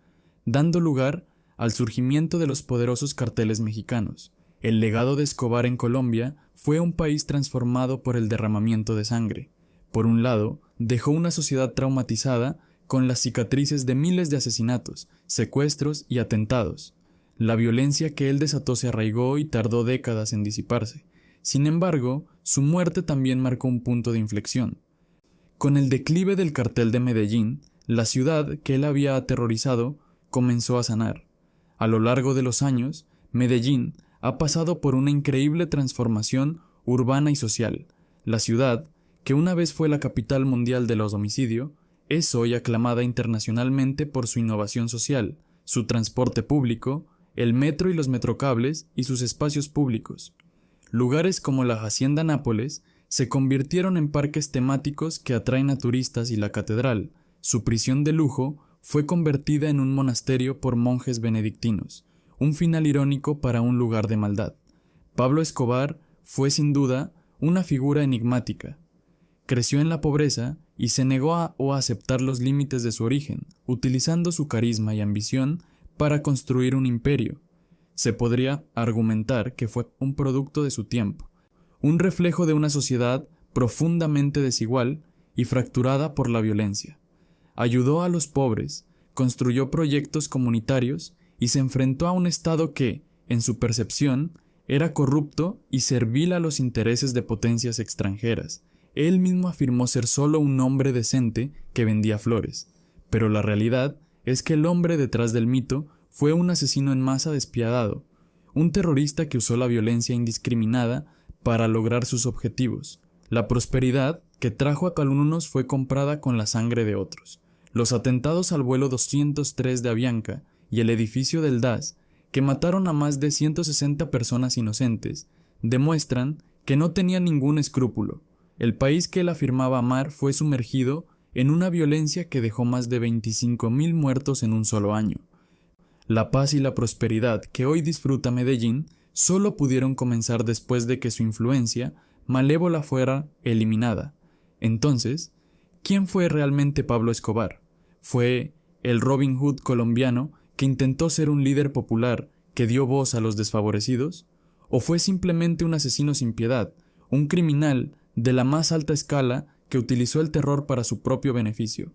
dando lugar al surgimiento de los poderosos carteles mexicanos. El legado de Escobar en Colombia fue un país transformado por el derramamiento de sangre. Por un lado, dejó una sociedad traumatizada con las cicatrices de miles de asesinatos, secuestros y atentados. La violencia que él desató se arraigó y tardó décadas en disiparse. Sin embargo, su muerte también marcó un punto de inflexión. Con el declive del cartel de Medellín, la ciudad que él había aterrorizado comenzó a sanar. A lo largo de los años, Medellín ha pasado por una increíble transformación urbana y social. La ciudad, que una vez fue la capital mundial de los homicidios, es hoy aclamada internacionalmente por su innovación social, su transporte público, el metro y los metrocables y sus espacios públicos. Lugares como la Hacienda Nápoles se convirtieron en parques temáticos que atraen a turistas y la catedral, su prisión de lujo, fue convertida en un monasterio por monjes benedictinos, un final irónico para un lugar de maldad. Pablo Escobar fue sin duda una figura enigmática. Creció en la pobreza y se negó a aceptar los límites de su origen, utilizando su carisma y ambición para construir un imperio. Se podría argumentar que fue un producto de su tiempo, un reflejo de una sociedad profundamente desigual y fracturada por la violencia. Ayudó a los pobres, construyó proyectos comunitarios y se enfrentó a un Estado que, en su percepción, era corrupto y servil a los intereses de potencias extranjeras. Él mismo afirmó ser solo un hombre decente que vendía flores, pero la realidad es que el hombre detrás del mito fue un asesino en masa despiadado, un terrorista que usó la violencia indiscriminada para lograr sus objetivos. La prosperidad que trajo a algunos fue comprada con la sangre de otros. Los atentados al vuelo 203 de Avianca y el edificio del DAS, que mataron a más de 160 personas inocentes, demuestran que no tenía ningún escrúpulo. El país que él afirmaba amar fue sumergido en una violencia que dejó más de 25,000 muertos en un solo año. La paz y la prosperidad que hoy disfruta Medellín solo pudieron comenzar después de que su influencia malévola fuera eliminada. Entonces, ¿quién fue realmente Pablo Escobar? ¿Fue el Robin Hood colombiano que intentó ser un líder popular que dio voz a los desfavorecidos? ¿O fue simplemente un asesino sin piedad, un criminal de la más alta escala que utilizó el terror para su propio beneficio?